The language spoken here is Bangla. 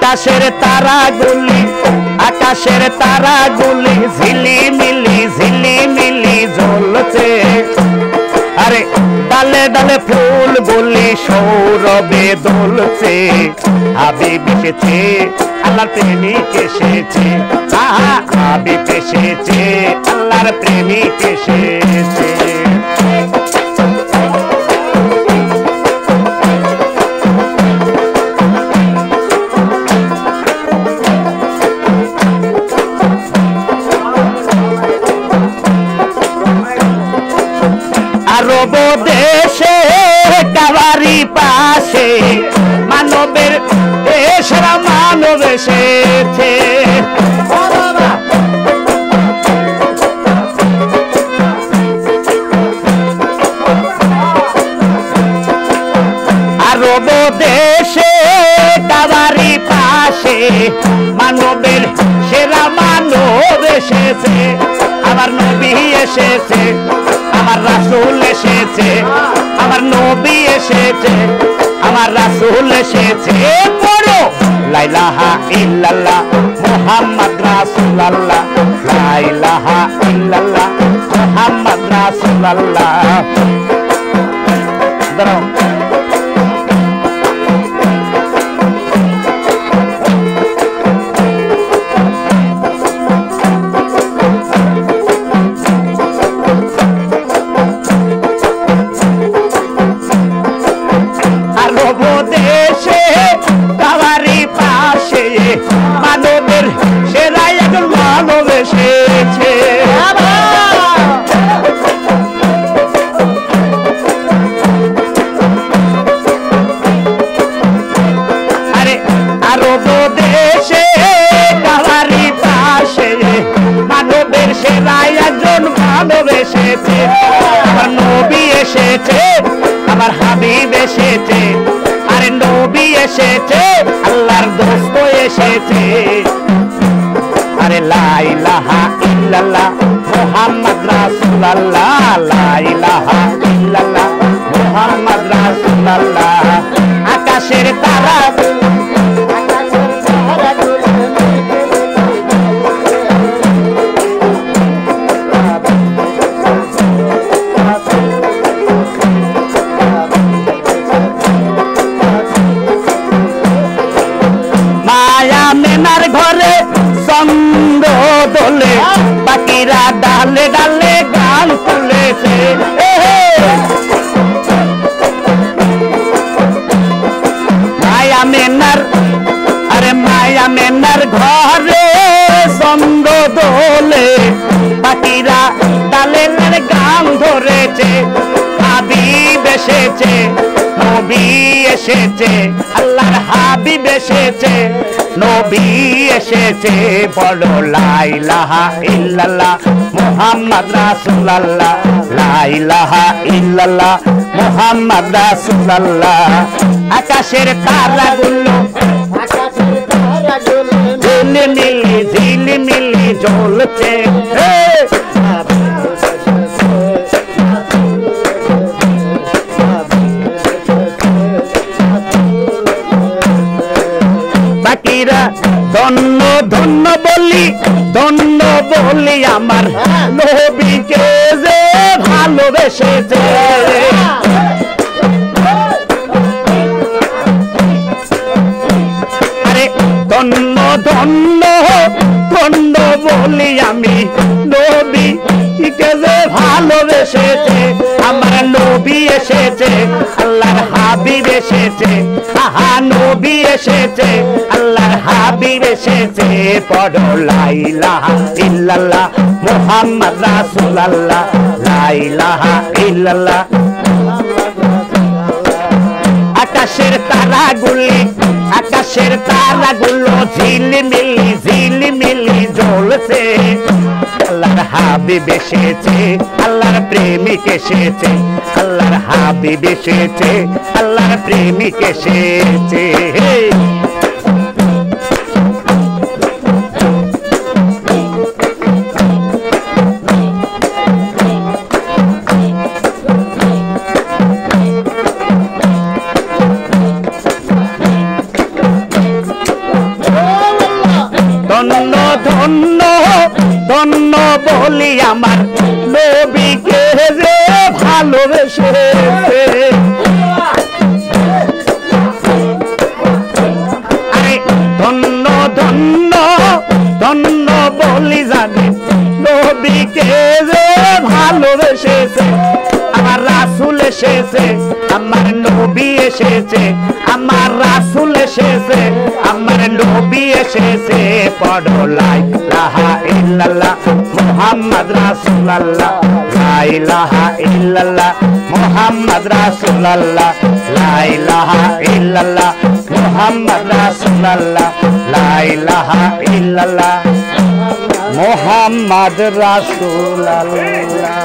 আকাশের তারাগুলি ঝিলিমিলি জ্বলছে আরে ডালে ডালে ফুলগুলি সৌরভে দোলছে হাবিব এসেছে আল্লাহর প্রেমিক এসেছে হাবিব এসেছে আল্লাহর প্রেমিক এসেছে আরব দেশে কাবারি পাশে মানবের দেশরা মানব এসেছে আরব দেশে কাবারি পাশে মানবের সেরা মানব এসেছে আমার নবী এসেছে আমার রাসূল এসেছে আমার নবী এসেছে আমার রাসূল এসেছে পড়ো লা ইলাহা ইল্লাল্লাহ মুহাম্মদ রাসূলুল্লাহ লা ইলাহা ইল্লাল্লাহ মুহাম্মদ রাসূলুল্লাহ দাঁড়াও মানবের সেরা একজন মানব এসেছে আরে আরব দেশে কাবারি পাশে মানবের সেরা একজন মানব এসেছে আমার নবী এসেছে আমার হাবিব এসেছে আরে নবী এসেছে আল্লাহর দোস্ত এসেছে আরে লা ইলাহা ইল্লাল্লাহ মুহাম্মদ রাসূলুল্লাহ লা ইলাহা ইল্লাল্লাহ মুহাম্মদ রাসূলুল্লাহ আকাশের তারা মেনার ঘরে চন্দ্র দোলে বাকিরা ডালে ডালে গান তুলেছে মায়া মেনার আরে মায়া মেনার ঘরে চন্দ্র দোলে বাকিরা ডালে ডালে গান ধরেছে হাবিব এসেছে নবী এসেছে আল্লাহর হাবিব এসেছে নবী এসেছে বলো লা ইলাহা ইল্লাল্লাহ মুহাম্মদ রাসূলুল্লাহ লা ইলাহা ইল্লাল্লাহ মুহাম্মদ রাসূলুল্লাহ আকাশের তারাগুলো ঝিলিমিলি জ্বলছে বাকিরা ধন্য ধন্য বলি আমার নবীকে যে ভালোবেসেছে আরে ধন্য বলি আমি নবীকে যে ভালোবেসেছে আমার নবী এসেছে আল্লাহর হাবিব এসেছে আহা নবী এসেছে আল্লাহর হাবিব এসেছে পড়ো লা ইলাহা ইল্লাল্লাহ মুহাম্মদ রাসূলুল্লাহ লা ইলাহা ইল্লাল্লাহ আকাশের তারাগুলো ঝিলিমিলি জ্বলছে আল্লাহর হাবিব এসেছে আল্লাহর প্রেমিক এসেছে আল্লাহর হাবিব এসেছে আল্লাহর প্রেমিক এসেছে ধন্য ধন্য বলি আমার নবীকে যে ভালোবেসেছে আরে ধন্য ধন্য ধন্য বলি জানি নবীকে যে ভালোবেসেছে আমার রাসূল এসেছে আমার নবী এসেছে আমার রাসূল এসেছে আমার নবী এসেছে পড়ো লা ইলাহা ইল্লাল্লাহ মুহাম্মদ রাসূলুল্লাহ লা ইলাহা ইল্লাল্লাহ মুহাম্মদ রাসূলুল্লাহ লা ইলাহা ইল্লাল্লাহ মুহাম্মদ রাসূলুল্লাহ লা ইলাহা ইল্লাল্লাহ মুহাম্মদ রাসূলুল্লাহ